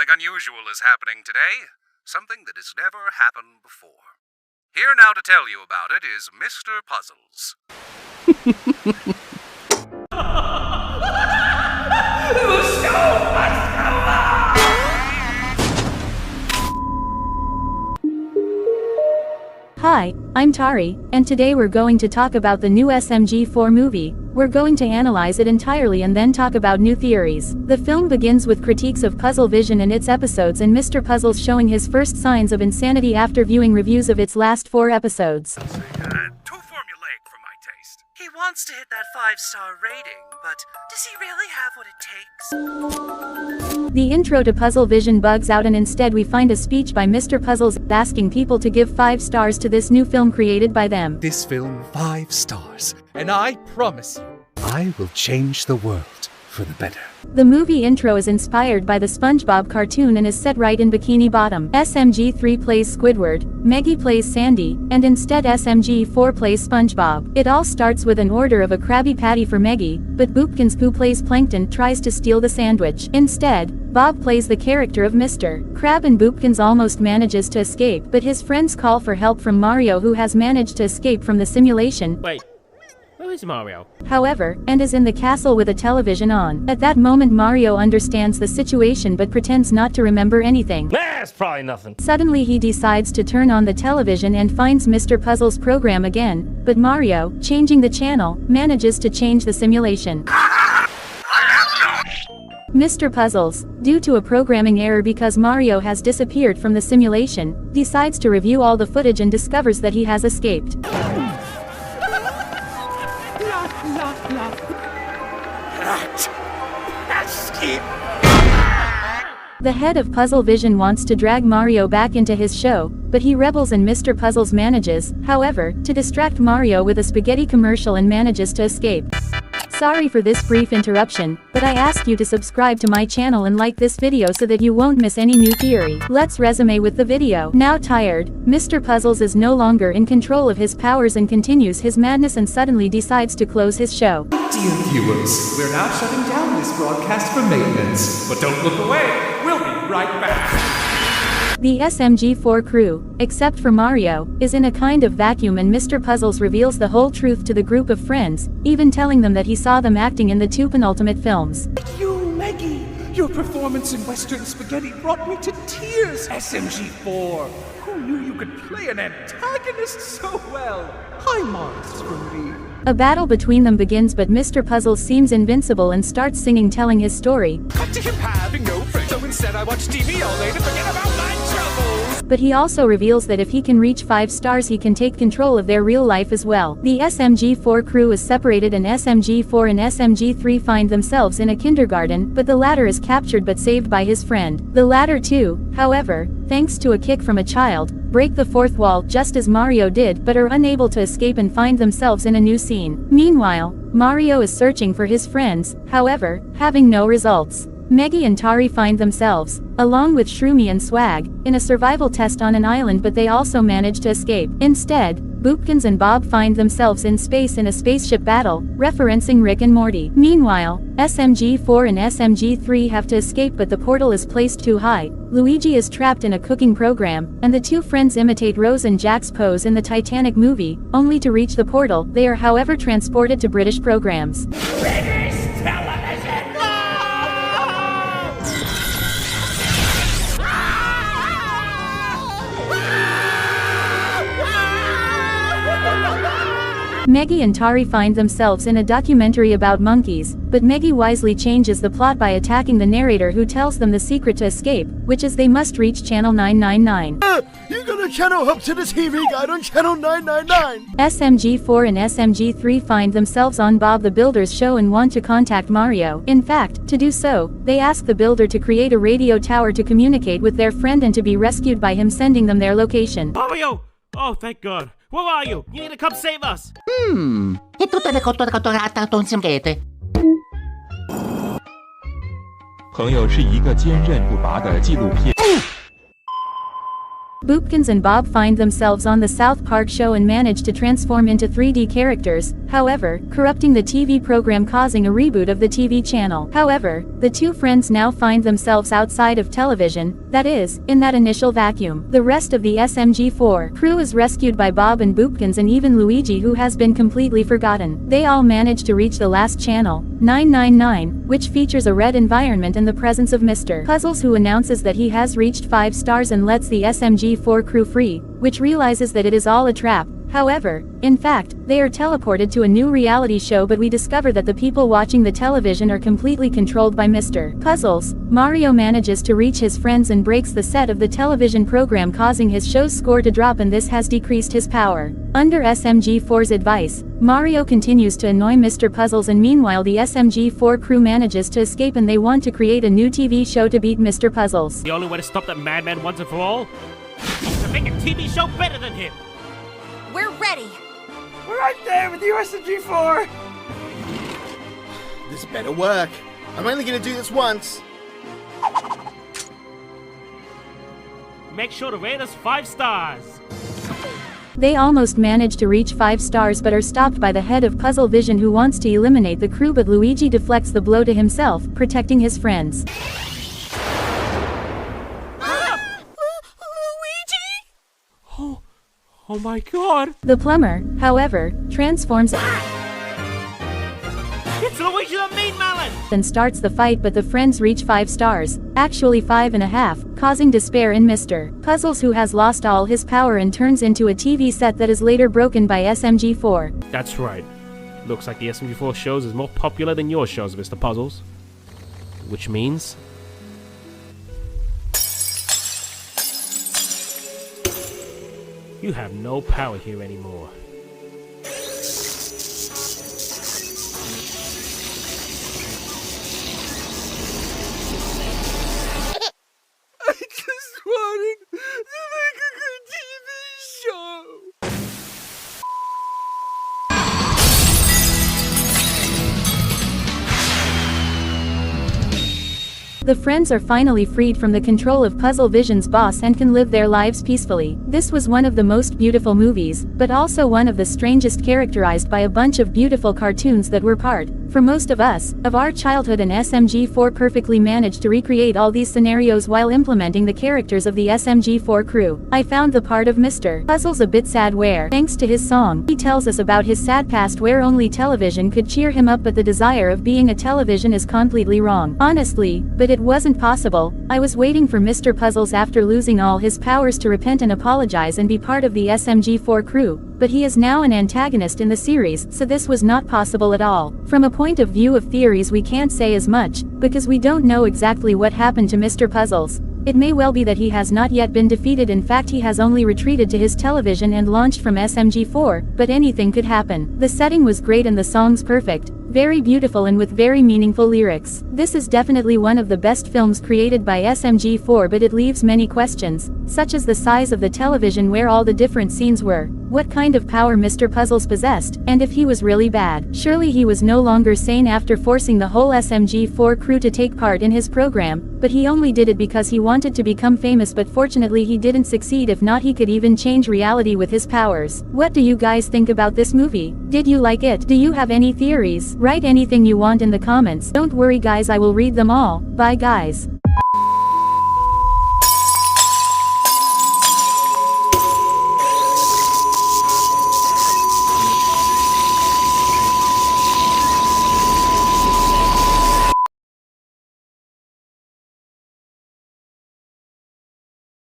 Something unusual is happening today. Something that has never happened before. Here now to tell you about it is Mr. Puzzles. Hi, I'm Tari, and today we're going to talk about the new SMG4 movie. We're going to analyze it entirely and then talk about new theories. The film begins with critiques of Puzzlevision and its episodes and Mr. Puzzles showing his first signs of insanity after viewing reviews of its last 4 episodes. Too formulaic for my taste. He wants to hit that 5-star rating, but does he really have what it takes? The intro to Puzzlevision bugs out and instead we find a speech by Mr. Puzzles asking people to give 5 stars to this new film created by them. This film 5 stars, and I promise you, I will change the world for the better. The movie intro is inspired by the SpongeBob cartoon and is set right in Bikini Bottom. SMG3 plays Squidward, Meggy plays Sandy, and instead SMG4 plays SpongeBob. It all starts with an order of a Krabby Patty for Meggy, but Boopkins, who plays Plankton, tries to steal the sandwich. Instead, Bob plays the character of Mr. Krab and Boopkins almost manages to escape, but his friends call for help from Mario, who has managed to escape from the simulation. Wait, where is Mario? However, and is in the castle with a television on. At that moment Mario understands the situation but pretends not to remember anything. That's probably nothing. Suddenly he decides to turn on the television and finds Mr. Puzzle's program again, but Mario, changing the channel, manages to change the simulation. Mr. Puzzles, due to a programming error because Mario has disappeared from the simulation, decides to review all the footage and discovers that he has escaped. The head of Puzzlevision wants to drag Mario back into his show, but he rebels and Mr. Puzzles manages, however, to distract Mario with a spaghetti commercial and manages to escape. Sorry for this brief interruption, but I ask you to subscribe to my channel and like this video so that you won't miss any new theory. Let's resume with the video. Now tired, Mr. Puzzles is no longer in control of his powers and continues his madness and suddenly decides to close his show. Dear viewers, we're now shutting down this broadcast for maintenance, but don't look away, we'll be right back. The SMG4 crew, except for Mario, is in a kind of vacuum and Mr. Puzzles reveals the whole truth to the group of friends, even telling them that he saw them acting in the 2 penultimate films. You, Meggy! Your performance in Western Spaghetti brought me to tears, SMG4! Who knew you could play an antagonist so well? High marks from me. A battle between them begins but Mr. Puzzles seems invincible and starts singing telling his story. Cut to him having no friends, so instead I watch TV all day to forget about my troubles. But he also reveals that if he can reach 5 stars he can take control of their real life as well. The SMG4 crew is separated and SMG4 and SMG3 find themselves in a kindergarten, but the latter is captured but saved by his friend. The latter too, however, thanks to a kick from a child, break the 4th wall just as Mario did but are unable to escape and find themselves in a new scene. Meanwhile, Mario is searching for his friends, however, having no results. Meggy and Tari find themselves, along with Shroomy and Swag, in a survival test on an island but they also manage to escape. Instead, Boopkins and Bob find themselves in space in a spaceship battle, referencing Rick and Morty. Meanwhile, SMG4 and SMG3 have to escape but the portal is placed too high. Luigi is trapped in a cooking program, and the 2 friends imitate Rose and Jack's pose in the Titanic movie, only to reach the portal. They are however transported to British programs. Meggy and Tari find themselves in a documentary about monkeys, but Meggy wisely changes the plot by attacking the narrator who tells them the secret to escape, which is they must reach channel 999. You're gonna channel hop to the TV guide on channel 999! SMG4 and SMG3 find themselves on Bob the Builder's show and want to contact Mario. In fact, to do so, they ask the builder to create a radio tower to communicate with their friend and to be rescued by him sending them their location. Mario! Oh, thank God. Where are you? You need to come save us! E tutte le cotto insieme. 朋友是一个坚韧不拔的纪录片。Boopkins and Bob find themselves on the South Park show and manage to transform into 3D characters, however, corrupting the TV program, causing a reboot of the TV channel. However, the two friends now find themselves outside of television, that is, in that initial vacuum. The rest of the SMG4 crew is rescued by Bob and Boopkins and even Luigi, who has been completely forgotten. They all manage to reach the last channel, 999, which features a red environment and the presence of Mr. Puzzles, who announces that he has reached 5 stars and lets the SMG4 crew free, which realizes that it is all a trap. However, in fact, they are teleported to a new reality show, but we discover that the people watching the television are completely controlled by Mr. Puzzles. Mario manages to reach his friends and breaks the set of the television program, causing his show's score to drop, and this has decreased his power. Under SMG4's advice, Mario continues to annoy Mr. Puzzles, and meanwhile the SMG4 crew manages to escape, and they want to create a new TV show to beat Mr. Puzzles. The only way to stop that madman once and for all is to make a TV show better than him. We're ready. We're right there with you, SMG4. This better work. I'm only gonna do this once. Make sure to rate us 5 stars. They almost manage to reach 5 stars but are stopped by the head of Puzzlevision, who wants to eliminate the crew, but Luigi deflects the blow to himself, protecting his friends. Oh my god! The plumber, however, transforms It's Luigi the Mean Melon! and starts the fight, but the friends reach 5 stars, actually 5.5, causing despair in Mr. Puzzles, who has lost all his power and turns into a TV set that is later broken by SMG4. That's right. Looks like the SMG4 shows is more popular than your shows, Mr. Puzzles. Which means... you have no power here anymore. I just wanted to make a good TV show. The friends are finally freed from the control of Puzzlevision's boss and can live their lives peacefully. This was one of the most beautiful movies, but also one of the strangest, characterized by a bunch of beautiful cartoons that were part, for most of us, of our childhood, and SMG4 perfectly managed to recreate all these scenarios while implementing the characters of the SMG4 crew. I found the part of Mr. Puzzles a bit sad, where, thanks to his song, he tells us about his sad past where only television could cheer him up, but the desire of being a television is completely wrong. Honestly, but it wasn't possible. I was waiting for Mr. Puzzles after losing all his powers to repent and apologize and be part of the SMG4 crew, but he is now an antagonist in the series, so this was not possible at all. From a point of view of theories, we can't say as much, because we don't know exactly what happened to Mr. Puzzles. It may well be that he has not yet been defeated, in fact he has only retreated to his television and launched from SMG4, but anything could happen. The setting was great and the songs perfect, very beautiful and with very meaningful lyrics. This is definitely one of the best films created by SMG4, but it leaves many questions, such as the size of the television where all the different scenes were, what kind of power Mr. Puzzles possessed, and if he was really bad. Surely he was no longer sane after forcing the whole SMG4 crew to take part in his program, but he only did it because he wanted to become famous, but fortunately he didn't succeed. If not, he could even change reality with his powers. What do you guys think about this movie? Did you like it? Do you have any theories? Write anything you want in the comments. Don't worry guys, I will read them all. Bye guys.